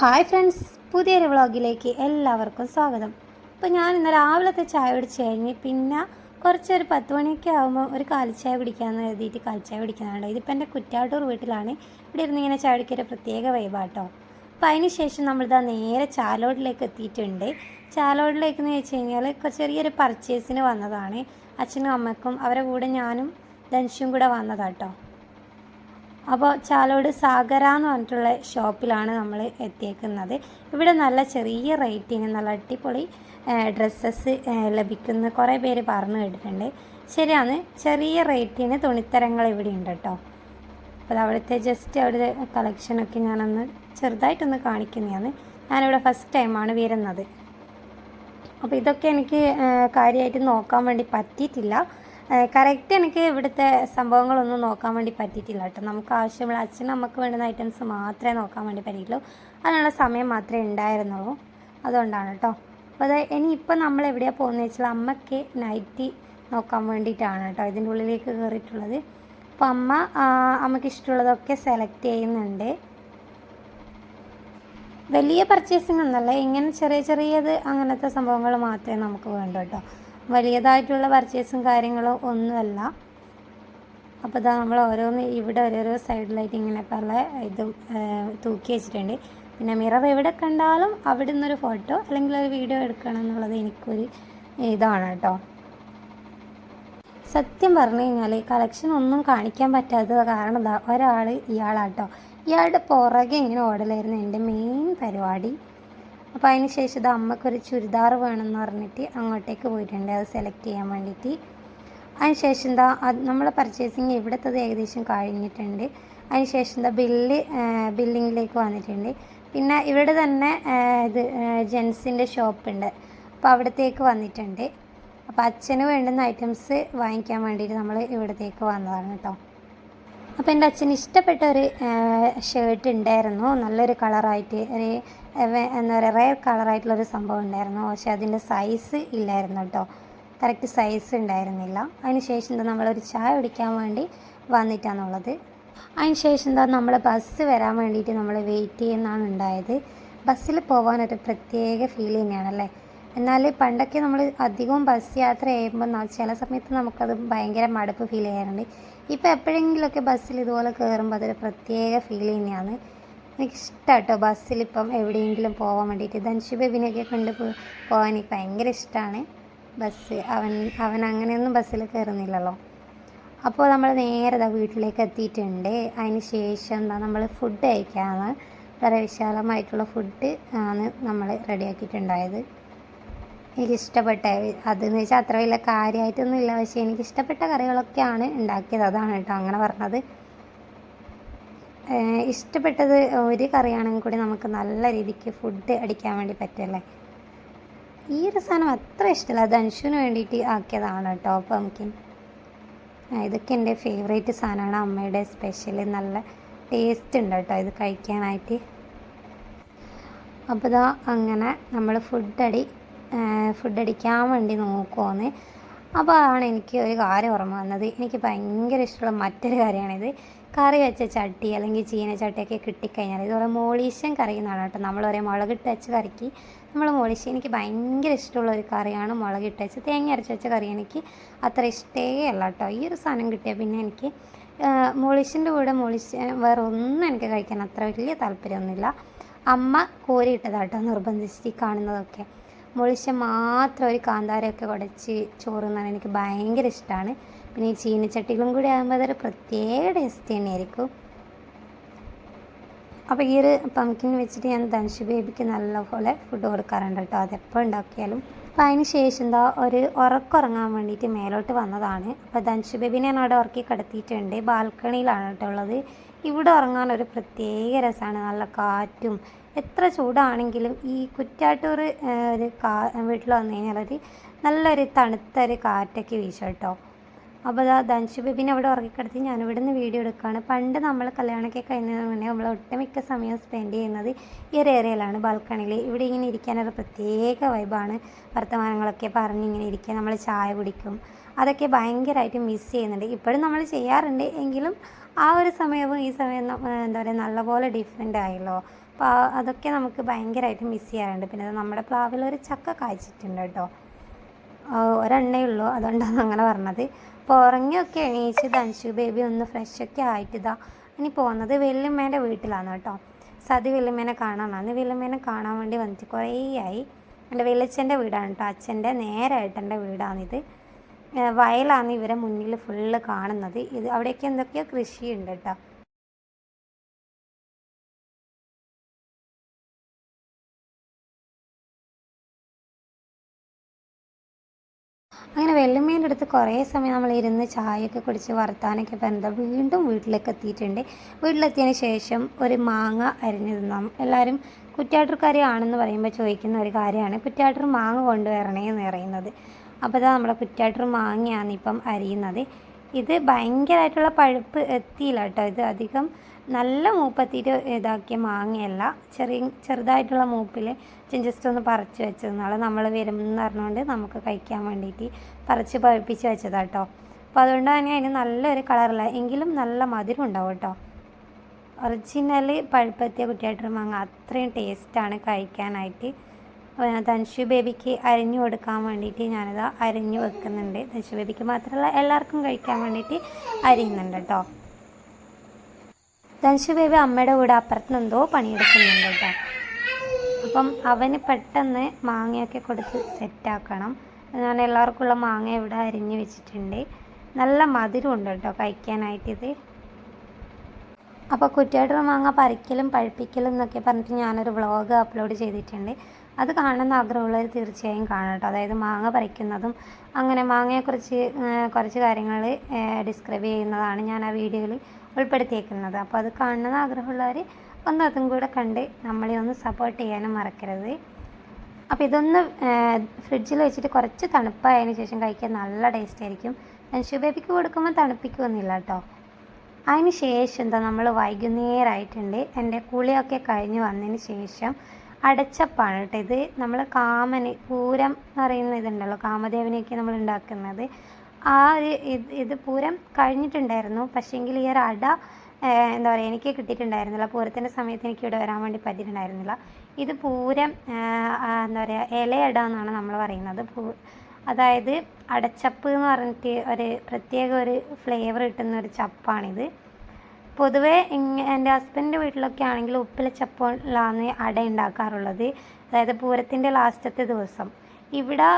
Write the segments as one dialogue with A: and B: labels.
A: Hi friends, പുതിയൊരു വ്ളോഗിലേക്ക് എല്ലാവർക്കും സ്വാഗതം. അപ്പോൾ ഞാൻ ഇന്ന് രാവിലത്തെ ചായ കുടിച്ച് കഴിഞ്ഞ് പിന്നെ കുറച്ചൊരു 10 മണിയൊക്കെ ആകുമ്പോൾ ഒരു കാലിച്ചായ കുടിക്കാമെന്ന് എഴുതിയിട്ട് കാലിച്ചായ കുടിക്കുന്നുണ്ട്. ഇതിപ്പോൾ എൻ്റെ കുറ്റാട്ടൂർ വീട്ടിലാണ്. ഇവിടെ ഇരുന്ന് ഇങ്ങനെ ചായ കുടിക്കൊരു പ്രത്യേക വൈബാട്ടോ. അപ്പോൾ അതിന് ശേഷം നമ്മളിതാ നേരെ ചാലോടിലേക്ക് എത്തിയിട്ടുണ്ട്. ചാലോടിലേക്ക് എന്ന് വെച്ച് കഴിഞ്ഞാൽ ചെറിയൊരു പർച്ചേസിന് വന്നതാണ്. അച്ഛനും അമ്മയ്ക്കും അവരുടെ കൂടെ ഞാനും ധനുഷും കൂടെ വന്നതാട്ടോ. അപ്പോൾ ചാലോട് സാഗര എന്ന് പറഞ്ഞിട്ടുള്ള ഷോപ്പിലാണ് നമ്മൾ എത്തിയേക്കുന്നത്. ഇവിടെ നല്ല ചെറിയ റേറ്റിന് നല്ല അടിപൊളി ഡ്രസ്സസ് ലഭിക്കുന്ന കുറേ പേര് പറഞ്ഞു കേട്ടിട്ടുണ്ട്. ശരിയാണ്, ചെറിയ റേറ്റിന് തുണിത്തരങ്ങൾ ഇവിടെ ഉണ്ട് കേട്ടോ. അപ്പോൾ അവിടുത്തെ ജസ്റ്റ് അവിടുത്തെ കളക്ഷനൊക്കെ ഞാനൊന്ന് ചെറുതായിട്ടൊന്ന് കാണിക്കുന്നതാണ്. ഞാനിവിടെ ഫസ്റ്റ് ടൈമാണ് വരുന്നത്. അപ്പോൾ ഇതൊക്കെ എനിക്ക് കാര്യമായിട്ട് നോക്കാൻ വേണ്ടി പറ്റിയിട്ടില്ല. കറക്റ്റ് എനിക്ക് ഇവിടുത്തെ സംഭവങ്ങളൊന്നും നോക്കാൻ വേണ്ടി പറ്റിയിട്ടില്ല കേട്ടോ. നമുക്ക് ആവശ്യമുള്ള അച്ഛനും നമുക്ക് വേണ്ടുന്ന ഐറ്റംസ് മാത്രമേ നോക്കാൻ വേണ്ടി പറ്റിയിട്ടുള്ളൂ. അതിനുള്ള സമയം മാത്രമേ ഉണ്ടായിരുന്നുള്ളൂ. അതുകൊണ്ടാണ് കേട്ടോ. അപ്പോൾ ഇനിയിപ്പോൾ നമ്മൾ എവിടെയാണ് പോകുന്നത് വെച്ചാൽ അമ്മയ്ക്ക് നൈറ്റി നോക്കാൻ വേണ്ടിയിട്ടാണ് കേട്ടോ ഇതിൻ്റെ ഉള്ളിലേക്ക് കയറിയിട്ടുള്ളത്. അപ്പോൾ അമ്മയ്ക്ക് ഇഷ്ടമുള്ളതൊക്കെ സെലക്ട് ചെയ്യുന്നുണ്ട്. വലിയ പർച്ചേസിംഗ് ഒന്നല്ല, ഇങ്ങനെ ചെറിയത് അങ്ങനത്തെ സംഭവങ്ങൾ മാത്രമേ നമുക്ക് വേണ്ടൂ കേട്ടോ. വലിയതായിട്ടുള്ള പർച്ചേസും കാര്യങ്ങളും ഒന്നുമല്ല. അപ്പോൾ ഇതാ നമ്മൾ ഓരോന്ന് ഇവിടെ ഓരോരോ സൈഡിലായിട്ട് ഇങ്ങനെ പല ഇതും തൂക്കി വെച്ചിട്ടുണ്ട്. പിന്നെ മിറർ എവിടെ കണ്ടാലും അവിടെ നിന്നൊരു ഫോട്ടോ അല്ലെങ്കിൽ ഒരു വീഡിയോ എടുക്കണം എന്നുള്ളത് എനിക്കൊരു ഇതാണ് കേട്ടോ. സത്യം പറഞ്ഞു കഴിഞ്ഞാൽ കളക്ഷൻ ഒന്നും കാണിക്കാൻ പറ്റാത്തത് കാരണം ഇയാളാട്ടോ. ഇയാളുടെ പുറകെ ഇങ്ങനെ ഓടലായിരുന്നു എൻ്റെ മെയിൻ പരിപാടി. അപ്പോൾ അതിന് ശേഷം ഇത് അമ്മക്കൊരു ചുരിദാർ വേണമെന്ന് പറഞ്ഞിട്ട് അങ്ങോട്ടേക്ക് പോയിട്ടുണ്ട് അത് സെലക്ട് ചെയ്യാൻ വേണ്ടിയിട്ട്. അതിന് ശേഷം എന്താ നമ്മളെ പർച്ചേസിങ് ഇവിടുത്തത് ഏകദേശം കഴിഞ്ഞിട്ടുണ്ട്. അതിന് ശേഷം എന്താ ബില്ലിങ്ങിലേക്ക് വന്നിട്ടുണ്ട്. പിന്നെ ഇവിടെ തന്നെ ഇത് ജെൻസിൻ്റെ ഷോപ്പുണ്ട്. അപ്പോൾ അവിടത്തേക്ക് വന്നിട്ടുണ്ട്. അപ്പോൾ അച്ഛന് വേണ്ടുന്ന ഐറ്റംസ് വാങ്ങിക്കാൻ വേണ്ടിയിട്ട് നമ്മൾ ഇവിടത്തേക്ക് വന്നതാണ് കേട്ടോ. അപ്പോൾ എൻ്റെ അച്ഛന് ഇഷ്ടപ്പെട്ട ഒരു ഷർട്ട് ഉണ്ടായിരുന്നു. നല്ലൊരു കളറായിട്ട് ഒരു എന്താ പറയുക റെയർ കളറായിട്ടുള്ളൊരു സംഭവം ഉണ്ടായിരുന്നു. പക്ഷേ അതിൻ്റെ സൈസ് ഇല്ലായിരുന്നു കേട്ടോ. കറക്റ്റ് സൈസ് ഉണ്ടായിരുന്നില്ല. അതിന് ശേഷം എന്താ നമ്മളൊരു ചായ കുടിക്കാൻ വേണ്ടി വന്നിട്ടാണുള്ളത്. അതിന് ശേഷം എന്താ നമ്മൾ ബസ് വരാൻ വേണ്ടിയിട്ട് നമ്മൾ വെയിറ്റ് ചെയ്യുന്നതാണ് ഉണ്ടായത്. ബസ്സിൽ പോകാനൊരു പ്രത്യേക ഫീൽ തന്നെയാണല്ലേ. എന്നാൽ പണ്ടൊക്കെ നമ്മൾ അധികവും ബസ് യാത്ര ചെയ്യുമ്പോൾ ചില സമയത്ത് നമുക്കത് ഭയങ്കര മടുപ്പ് ഫീൽ ചെയ്യാറുണ്ട്. ഇപ്പോൾ എപ്പോഴെങ്കിലുമൊക്കെ ബസ്സിൽ ഇതുപോലെ കയറുമ്പോൾ അതൊരു പ്രത്യേക ഫീൽ തന്നെയാണ്. എനിക്കിഷ്ടം കേട്ടോ ബസ്സിലിപ്പം എവിടെയെങ്കിലും പോകാൻ വേണ്ടിയിട്ട്. ധനുഷ് ബേബിനെയൊക്കെ കൊണ്ട് പോകാൻ എനിക്ക് ഭയങ്കര ഇഷ്ടമാണ് ബസ്. അവൻ അങ്ങനെയൊന്നും ബസ്സിൽ കയറുന്നില്ലല്ലോ. അപ്പോൾ നമ്മൾ നേരെ വീട്ടിലേക്ക് എത്തിയിട്ടുണ്ട്. അതിന് ശേഷം നമ്മൾ ഫുഡ് കഴിക്കാമെന്ന് വളരെ വിശാലമായിട്ടുള്ള ഫുഡ് ആണ് നമ്മൾ റെഡിയാക്കിയിട്ടുണ്ടായത്. എനിക്കിഷ്ടപ്പെട്ട അതെന്ന് വെച്ചാൽ അത്ര വലിയ കാര്യമായിട്ടൊന്നുമില്ല, പക്ഷേ എനിക്കിഷ്ടപ്പെട്ട കറികളൊക്കെയാണ് ഉണ്ടാക്കിയത്. അതാണ് കേട്ടോ അങ്ങനെ പറഞ്ഞത്. ഇഷ്ടപ്പെട്ടത് ഒരു കറിയാണെങ്കിൽ കൂടി നമുക്ക് നല്ല രീതിക്ക് ഫുഡ് അടിക്കാൻ വേണ്ടി പറ്റുമല്ലേ. ഈ ഒരു സാധനം അത്ര ഇഷ്ടമല്ല, ധനുഷിന് വേണ്ടിയിട്ട് ആക്കിയതാണ് കേട്ടോ പംകിൻ. ഇതൊക്കെ എൻ്റെ ഫേവറേറ്റ് സാധനമാണ്, അമ്മയുടെ സ്പെഷ്യൽ. നല്ല ടേസ്റ്റ് ഉണ്ട് കേട്ടോ ഇത് കഴിക്കാനായിട്ട്. അപ്പോൾ ഇതാ അങ്ങനെ നമ്മൾ ഫുഡ് അടിക്കാൻ വേണ്ടി നോക്കുമെന്ന്. അപ്പോൾ ആണ് എനിക്ക് ഒരു കാര്യം ഓർമ്മ വന്നത്. എനിക്ക് ഭയങ്കര ഇഷ്ടമുള്ള മറ്റൊരു കാര്യമാണിത്. കറി വെച്ച ചട്ടി അല്ലെങ്കിൽ ചീനച്ചട്ടിയൊക്കെ കിട്ടിക്കഴിഞ്ഞാൽ ഇതുപോലെ മോളീഷ്യൻ കറി എന്നാണ് കേട്ടോ. നമ്മൾ പറയാം മുളകിട്ട് വെച്ച കറിക്ക് നമ്മൾ മോളീഷ്യൻ. എനിക്ക് ഭയങ്കര ഇഷ്ടമുള്ള ഒരു കറിയാണ് മുളകിട്ട് വെച്ച്. തേങ്ങ അരച്ച് വെച്ച കറി എനിക്ക് അത്ര ഇഷ്ടേ അല്ല കേട്ടോ. ഈ ഒരു സാധനം കിട്ടിയാൽ പിന്നെ എനിക്ക് മോളീഷ്യൻ്റെ കൂടെ വേറെ ഒന്നും എനിക്ക് കഴിക്കാൻ അത്ര വലിയ താല്പര്യമൊന്നുമില്ല. അമ്മ കോരിയിട്ടതാട്ടോ നിർബന്ധിച്ചിട്ട് കാണുന്നതൊക്കെ. മോളിഷ്യ മാത്രം ഒരു കാന്താരമൊക്കെ കുടച്ച് ചോറുന്നാൻ എനിക്ക് ഭയങ്കര ഇഷ്ടമാണ്. പിന്നെ ഈ ചീനച്ചട്ടികളും കൂടി ആകുമ്പോൾ അതൊരു പ്രത്യേക ടേസ്റ്റ് തന്നെയായിരിക്കും. അപ്പോൾ ഈ ഒരു പംകിൻ വെച്ചിട്ട് ഞാൻ ധനുഷ് ബേബിക്ക് നല്ലപോലെ ഫുഡ് കൊടുക്കാറുണ്ട് കേട്ടോ, അതെപ്പോൾ ഉണ്ടാക്കിയാലും. അപ്പോൾ അതിന് ശേഷം എന്താ ഒരു ഉറങ്ങാൻ വേണ്ടിയിട്ട് മേലോട്ട് വന്നതാണ്. അപ്പോൾ ധനുഷ് ബേബിനെ ഞാൻ അവിടെ ഉറക്കി കിടത്തിയിട്ടുണ്ട്. ബാൽക്കണിയിലാണ് കേട്ടോ ഉള്ളത്. ഇവിടെ ഉറങ്ങാൻ ഒരു പ്രത്യേക രസമാണ്. നല്ല കാറ്റും. എത്ര ചൂടാണെങ്കിലും ഈ കുറ്റാട്ടൂർ ഒരു വീട്ടിൽ വന്നു കഴിഞ്ഞാൽ നല്ലൊരു തണുത്തൊരു കാറ്റൊക്കെ വീശും കേട്ടോ. അപ്പോൾ ധനുഷ് ബേബിനെ അവിടെ ഉറക്കിക്കിടത്തി ഞാനിവിടെ നിന്ന് വീഡിയോ എടുക്കുകയാണ്. പണ്ട് നമ്മൾ കല്യാണമൊക്കെ കഴിഞ്ഞതിന് മുന്നേ നമ്മൾ ഒട്ടുമിക്ക സമയം സ്പെൻഡ് ചെയ്യുന്നത് ഈ ഒരു ഏരിയയിലാണ്, ബാൽക്കണിയിൽ. ഇവിടെ ഇങ്ങനെ ഇരിക്കാനൊരു പ്രത്യേക വൈബാണ്. വർത്തമാനങ്ങളൊക്കെ പറഞ്ഞ് ഇങ്ങനെ ഇരിക്കുക. നമ്മൾ ചായ കുടിക്കും. അതൊക്കെ ഭയങ്കരമായിട്ട് മിസ് ചെയ്യുന്നുണ്ട്. ഇപ്പോഴും നമ്മൾ ചെയ്യാറുണ്ട്, എങ്കിലും ആ ഒരു സമയവും ഈ സമയവും എന്താ പറയുക നല്ലപോലെ ഡിഫറെൻ്റ് ആയല്ലോ. അപ്പോൾ അതൊക്കെ നമുക്ക് ഭയങ്കരമായിട്ട് മിസ് ചെയ്യാറുണ്ട്. പിന്നെ നമ്മുടെ പ്ലാവിലൊരു ചക്ക കായ്ച്ചിട്ടുണ്ട് കേട്ടോ. ഒരെണ്ണേ ഉള്ളൂ, അതുകൊണ്ടാണ് അങ്ങനെ പറഞ്ഞത്. അപ്പോൾ ഉറങ്ങിയൊക്കെ എണീച്ച് ധൻഷു ബേബി ഒന്ന് ഫ്രഷൊക്കെ ആയിട്ട് ഇനി പോകുന്നത് വല്യമ്മേൻ്റെ വീട്ടിലാണ് കേട്ടോ. സതി വല്യമ്മേനെ കാണാനാണ്. വല്യമ്മേനെ കാണാൻ വേണ്ടി വന്നിട്ട് കുറേ ആയി. എൻ്റെ വലിയച്ഛൻ്റെ വീടാണ് കേട്ടോ, അച്ഛൻ്റെ നേരായിട്ടെൻ്റെ വീടാണിത്. വയലാണ് ഇവരെ മുന്നിൽ ഫുള്ള് കാണുന്നത്. ഇത് അവിടെയൊക്കെ എന്തൊക്കെയോ കൃഷിയുണ്ട് കേട്ടോ. അങ്ങനെ വെല്ലുമ്മേൻ്റെ അടുത്ത് കുറേ സമയം നമ്മൾ ഇരുന്ന് ചായയൊക്കെ കുടിച്ച് വർത്താനൊക്കെ പറഞ്ഞാൽ വീണ്ടും വീട്ടിലേക്ക് എത്തിയിട്ടുണ്ട്. വീട്ടിലെത്തിയതിന് ശേഷം ഒരു മാങ്ങ അരിഞ്ഞു തിന്നാം. എല്ലാവരും കുറ്റ്യാട്ടൂർക്കാരി ആണെന്ന് പറയുമ്പോൾ ചോദിക്കുന്ന ഒരു കാര്യമാണ് കുറ്റ്യാട്ടൂർ മാങ്ങ കൊണ്ടുവരണേ എന്ന് പറയുന്നത്. അപ്പോൾ ഇതാ നമ്മുടെ കുറ്റ്യാട്ടൂർ മാങ്ങയാണ് ഇപ്പം അരിയുന്നത്. ഇത് ഭയങ്കരമായിട്ടുള്ള പഴുപ്പ് എത്തിയില്ല കേട്ടോ. ഇത് അധികം നല്ല മൂപ്പെത്തിയിട്ട് ഇതാക്കിയ മാങ്ങയല്ല, ചെറുതായിട്ടുള്ള മൂപ്പിൽ ജസ്റ്റ് ഒന്ന് പറിച്ച് വെച്ചത്. നാളെ നമ്മൾ വരുമെന്ന് പറഞ്ഞുകൊണ്ട് നമുക്ക് കഴിക്കാൻ വേണ്ടിയിട്ട് പറിച്ച് പഴുപ്പിച്ച് വെച്ചതാണ് കേട്ടോ. അപ്പോൾ അതുകൊണ്ട് തന്നെ അതിന് നല്ലൊരു കളറില്ല, എങ്കിലും നല്ല മധുരം ഉണ്ടാവും കേട്ടോ. ഒറിജിനൽ പഴുപ്പെത്തിയ കുറ്റ്യാട്ടൂർ മാങ്ങ അത്രയും ടേസ്റ്റാണ് കഴിക്കാനായിട്ട്. ധൻഷു ബേബിക്ക് അരിഞ്ഞു കൊടുക്കാൻ വേണ്ടിയിട്ട് ഞാനിത് അരിഞ്ഞു വെക്കുന്നുണ്ട്. ധൻഷു ബേബിക്ക് മാത്രമല്ല എല്ലാവർക്കും കഴിക്കാൻ വേണ്ടിയിട്ട് അരിയുന്നുണ്ട് കേട്ടോ. ധൻഷു ബേബി അമ്മയുടെ കൂടെ അപ്പുറത്ത് എന്തോ പണിയെടുക്കുന്നുണ്ട് കേട്ടോ. അപ്പം അവന് പെട്ടെന്ന് മാങ്ങയൊക്കെ കൊടുത്ത് സെറ്റാക്കണം. ഞാൻ എല്ലാവർക്കുള്ള മാങ്ങ ഇവിടെ അരിഞ്ഞു വെച്ചിട്ടുണ്ട്. നല്ല മധുരമുണ്ട് കേട്ടോ കഴിക്കാനായിട്ടിത്. അപ്പോൾ കുറ്റ്യാട്ടൂർ മാങ്ങ പറിക്കലും പഴുപ്പിക്കലും എന്നൊക്കെ പറഞ്ഞിട്ട് ഞാനൊരു വ്ളോഗ് അപ്ലോഡ് ചെയ്തിട്ടുണ്ട്. അത് കാണുന്ന ആഗ്രഹമുള്ളവർ തീർച്ചയായും കാണണം കേട്ടോ. അതായത് മാങ്ങ പറിക്കുന്നതും അങ്ങനെ മാങ്ങയെക്കുറിച്ച് കുറച്ച് കാര്യങ്ങൾ ഡിസ്ക്രൈബ് ചെയ്യുന്നതാണ് ഞാൻ ആ വീഡിയോയിൽ ഉൾപ്പെടുത്തിയേക്കുന്നത്. അപ്പോൾ അത് കാണുന്ന ആഗ്രഹമുള്ളവർ ഒന്ന് അതും കൂടെ കണ്ട് നമ്മളെ ഒന്ന് സപ്പോർട്ട് ചെയ്യാനും മറക്കരുത്. അപ്പോൾ ഇതൊന്ന് ഫ്രിഡ്ജിൽ വെച്ചിട്ട് കുറച്ച് തണുപ്പായതിന് ശേഷം കഴിക്കാൻ നല്ല ടേസ്റ്റ് ആയിരിക്കും. ധൻഷു ബേബിക്ക് കൊടുക്കുമ്പോൾ തണുപ്പിക്കുമൊന്നുമില്ല കേട്ടോ. അതിന് ശേഷം എന്താ നമ്മൾ വൈകുന്നേരമായിട്ടുണ്ട്. എൻ്റെ കുളിയൊക്കെ കഴിഞ്ഞ് വന്നതിന് ശേഷം അടച്ചപ്പാണ് കേട്ടോ. ഇത് നമ്മൾ കാമന് പൂരം എന്ന് പറയുന്ന ഇതുണ്ടല്ലോ, കാമദേവനെയൊക്കെ നമ്മൾ ഉണ്ടാക്കുന്നത്. ആ ഒരു ഇത് പൂരം കഴിഞ്ഞിട്ടുണ്ടായിരുന്നു. പക്ഷേങ്കിൽ ഈ ഒരു അട എന്താ പറയുക എനിക്ക് കിട്ടിയിട്ടുണ്ടായിരുന്നില്ല. പൂരത്തിൻ്റെ സമയത്ത് എനിക്ക് ഇവിടെ വരാൻ വേണ്ടി പറ്റിയിട്ടുണ്ടായിരുന്നില്ല. ഇത് പൂരം എന്താ പറയുക ഇലയട എന്നാണ് നമ്മൾ പറയുന്നത്. അതായത് അടച്ചപ്പ് എന്ന് പറഞ്ഞിട്ട് ഒരു പ്രത്യേക ഒരു ഫ്ലേവർ കിട്ടുന്ന ഒരു ചപ്പാണിത്. പൊതുവേ എൻ്റെ ഹസ്ബൻഡിൻ്റെ വീട്ടിലൊക്കെ ആണെങ്കിൽ ഉപ്പിലച്ചപ്പിലാണ് അട ഉണ്ടാക്കാറുള്ളത്, അതായത് പൂരത്തിൻ്റെ ലാസ്റ്റത്തെ ദിവസം. ഇവിടെ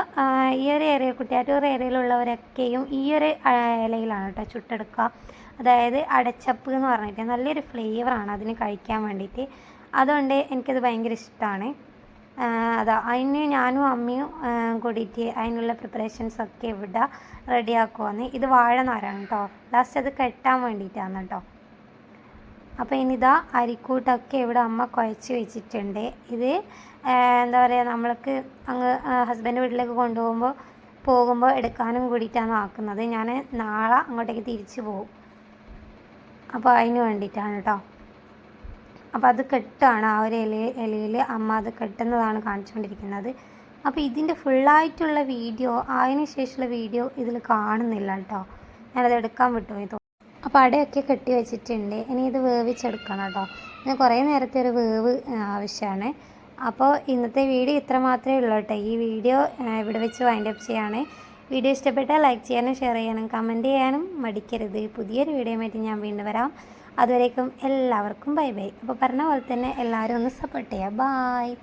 A: ഈ ഒരു ഏരിയ കുറ്റ്യാട്ടൂർ ഏരിയയിലുള്ളവരൊക്കെയും ഈ ഒരു ഇലയിലാണ് കേട്ടോ ചുട്ടെടുക്കുക. അതായത് അടച്ചപ്പ് എന്ന് പറഞ്ഞിട്ട് നല്ലൊരു ഫ്ലേവറാണ് അതിന് കഴിക്കാൻ വേണ്ടിയിട്ട്. അതുകൊണ്ട് എനിക്കത് ഭയങ്കര ഇഷ്ടമാണ്. അതിന് ഞാനും അമ്മയും കൂടിയിട്ട് അതിനുള്ള പ്രിപ്പറേഷൻസൊക്കെ ഇവിടെ റെഡിയാക്കുവാന്ന്. ഇത് വാഴനാരാണ് കേട്ടോ, ലാസ്റ്റ് അത് കെട്ടാൻ വേണ്ടിയിട്ടാണ് കേട്ടോ. അപ്പോൾ ഇനിതാ അരിക്കൂട്ടൊക്കെ ഇവിടെ അമ്മ കുഴച്ച് വെച്ചിട്ടുണ്ട്. ഇത് എന്താ പറയുക നമ്മൾക്ക് അങ്ങ് ഹസ്ബൻഡ് വീട്ടിലേക്ക് പോകുമ്പോൾ എടുക്കാനും കൂടിയിട്ടാണ് ആക്കുന്നത്. ഞാൻ നാളെ അങ്ങോട്ടേക്ക് തിരിച്ചു പോകും, അപ്പോൾ അതിന് വേണ്ടിയിട്ടാണ് കേട്ടോ. അപ്പോൾ അത് കെട്ടാണ് ആ ഒരു ഇലയിൽ അമ്മ അത് കെട്ടുന്നതാണ് കാണിച്ചുകൊണ്ടിരിക്കുന്നത്. അപ്പോൾ ഇതിൻ്റെ ഫുള്ളായിട്ടുള്ള വീഡിയോ അതിന് ശേഷമുള്ള വീഡിയോ ഇതിൽ കാണുന്നില്ല കേട്ടോ, ഞാനത് എടുക്കാൻ വിട്ടുപോയി. അപ്പോൾ അടയൊക്കെ കെട്ടി വെച്ചിട്ടുണ്ട്. ഇനി ഇത് വേവിച്ചെടുക്കണം കേട്ടോ. ഇതിന് കുറേ നേരത്തെ ഒരു വേവ് ആവശ്യമാണ്. അപ്പോൾ ഇന്നത്തെ വീഡിയോ ഇത്ര മാത്രമേ ഉള്ളൂ കേട്ടോ. ഈ വീഡിയോ ഇവിടെ വെച്ച് വൈൻഡപ്പ് ചെയ്യാണ്. വീഡിയോ ഇഷ്ടപ്പെട്ടാൽ ലൈക്ക് ചെയ്യാനും ഷെയർ ചെയ്യാനും കമൻറ്റ് ചെയ്യാനും മടിക്കരുത്. പുതിയൊരു വീഡിയോയുമായിട്ട് ഞാൻ വീണ്ടും വരാം. അതുവരേക്കും എല്ലാവർക്കും ബൈ ബൈ. അപ്പോൾ പറഞ്ഞ പോലെ തന്നെ എല്ലാവരും ഒന്ന് സപ്പോർട്ട് ചെയ്യുക. ബായ്.